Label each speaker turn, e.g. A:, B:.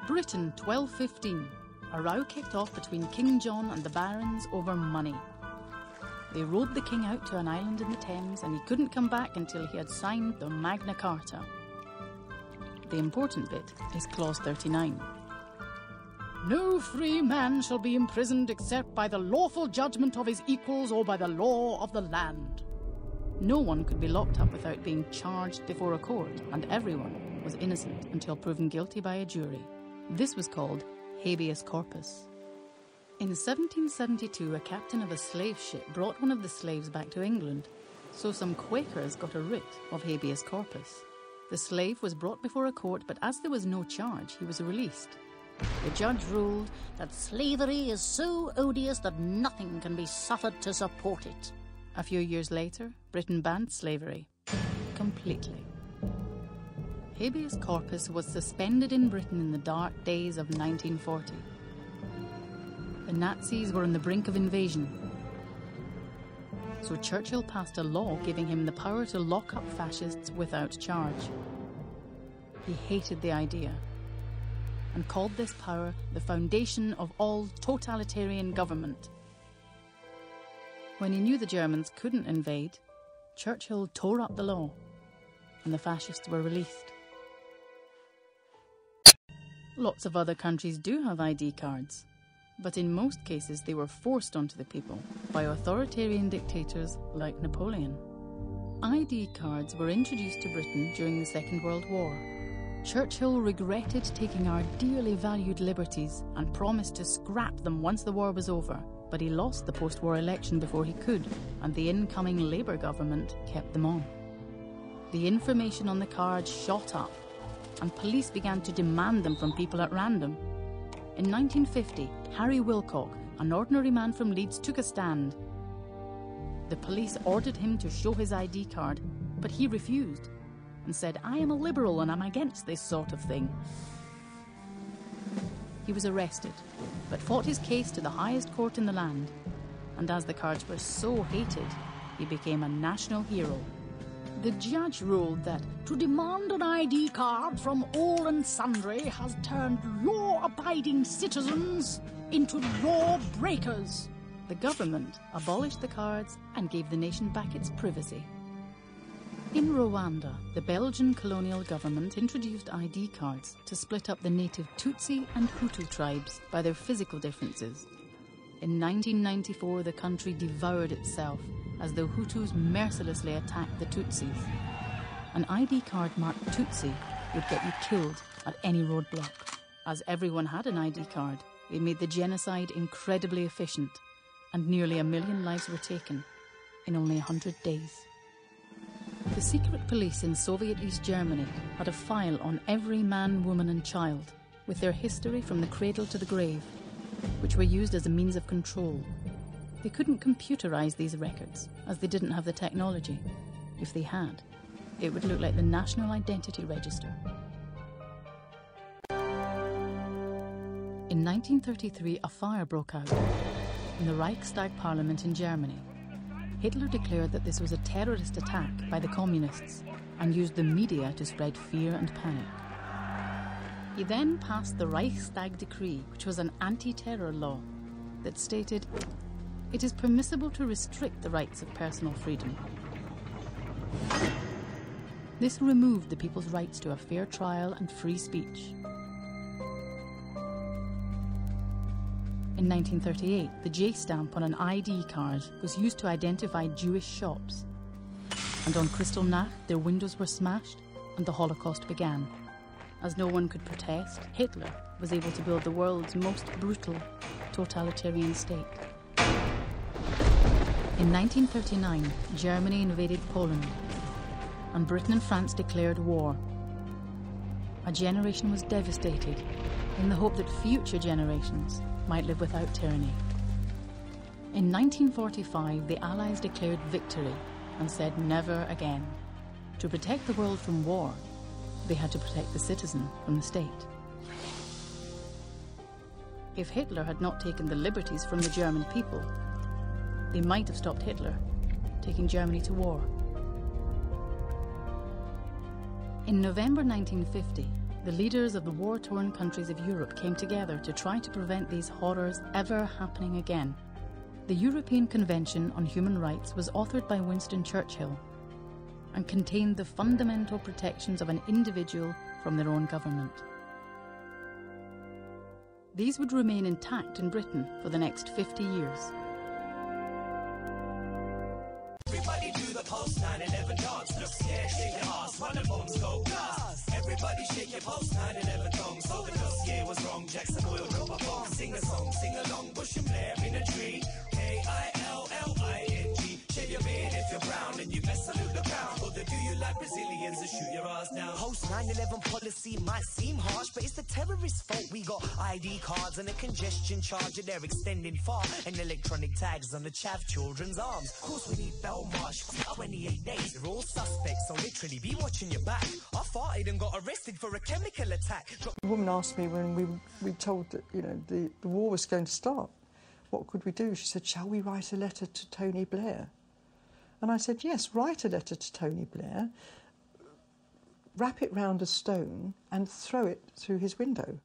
A: Britain, 1215. A row kicked off between King John and the barons over money. They rowed the king out to an island in the Thames, and he couldn't come back until he had signed the Magna Carta. The important bit is Clause 39. No free man shall be imprisoned except by the lawful judgment of his equals or by the law of the land. No one could be locked up without being charged before a court, and everyone was innocent until proven guilty by a jury. This was called habeas corpus. In 1772, a captain of a slave ship brought one of the slaves back to England, so some Quakers got a writ of habeas corpus. The slave was brought before a court, but as there was no charge, he was released. The judge ruled that slavery is so odious that nothing can be suffered to support it. A few years later, Britain banned slavery completely. Habeas corpus was suspended in Britain in the dark days of 1940. The Nazis were on the brink of invasion, so Churchill passed a law giving him the power to lock up fascists without charge. He hated the idea and called this power the foundation of all totalitarian government. When he knew the Germans couldn't invade, Churchill tore up the law and the fascists were released. Lots of other countries do have ID cards, but in most cases they were forced onto the people by authoritarian dictators like Napoleon. ID cards were introduced to Britain during the Second World War. Churchill regretted taking our dearly valued liberties and promised to scrap them once the war was over, but he lost the post-war election before he could, and the incoming Labour government kept them on. The information on the cards shot up, and police began to demand them from people at random. In 1950, Harry Wilcock, an ordinary man from Leeds, took a stand. The police ordered him to show his ID card, but he refused and said, "I am a Liberal and I'm against this sort of thing." He was arrested, but fought his case to the highest court in the land, and as the cards were so hated, he became a national hero. The judge ruled that to demand an ID card from all and sundry has turned law-abiding citizens into law-breakers. The government abolished the cards and gave the nation back its privacy. In Rwanda, the Belgian colonial government introduced ID cards to split up the native Tutsi and Hutu tribes by their physical differences. In 1994, the country devoured itself as the Hutus mercilessly attacked the Tutsis. An ID card marked Tutsi would get you killed at any roadblock. As everyone had an ID card, it made the genocide incredibly efficient, and nearly 1 million lives were taken in only 100 days. The secret police in Soviet East Germany had a file on every man, woman and child, with their history from the cradle to the grave, which were used as a means of control. They couldn't computerize these records, as they didn't have the technology. If they had, it would look like the National Identity Register. In 1933, a fire broke out in the Reichstag Parliament in Germany. Hitler declared that this was a terrorist attack by the communists and used the media to spread fear and panic. He then passed the Reichstag Decree, which was an anti-terror law that stated, "It is permissible to restrict the rights of personal freedom." This removed the people's rights to a fair trial and free speech. In 1938, the J stamp on an ID card was used to identify Jewish shops. And on Kristallnacht, their windows were smashed and the Holocaust began. As no one could protest, Hitler was able to build the world's most brutal totalitarian state. In 1939, Germany invaded Poland, and Britain and France declared war. A generation was devastated in the hope that future generations might live without tyranny. In 1945, the Allies declared victory and said never again. To protect the world from war, they had to protect the citizen from the state. If Hitler had not taken the liberties from the German people, they might have stopped Hitler taking Germany to war. In November 1950, the leaders of the war-torn countries of Europe came together to try to prevent these horrors ever happening again. The European Convention on Human Rights was authored by Winston Churchill and contained the fundamental protections of an individual from their own government. These would remain intact in Britain for the next 50 years.
B: Everybody do the post 9/11 dance. Look scared, shake your ass, when the bombs go blast. Everybody shake your post 9/11 thongs. So the dossier was wrong, Jackson will drop a bomb. Sing a song, sing along, Bush and Blair in a tree. K-I-L-L-I-N-G. Shave your beard if you're brown, and you best salute the crown. Or do you like Brazilians and shoot your ass down?
C: Post 9/11 policy might seem harsh, but it's the terrorists' fault. We got ID cards and a congestion charge, and they're extending far. And electronic tags on the chav children's arms. Of course we need Belmarsh. 28 days, they're all suspects, so literally be watching your back. I farted and got arrested for a chemical attack.
D: The woman asked me when we told that, you know, the war was going to start, what could we do? She said, shall we write a letter to Tony Blair? And I said, yes, write a letter to Tony Blair, wrap it round a stone and throw it through his window.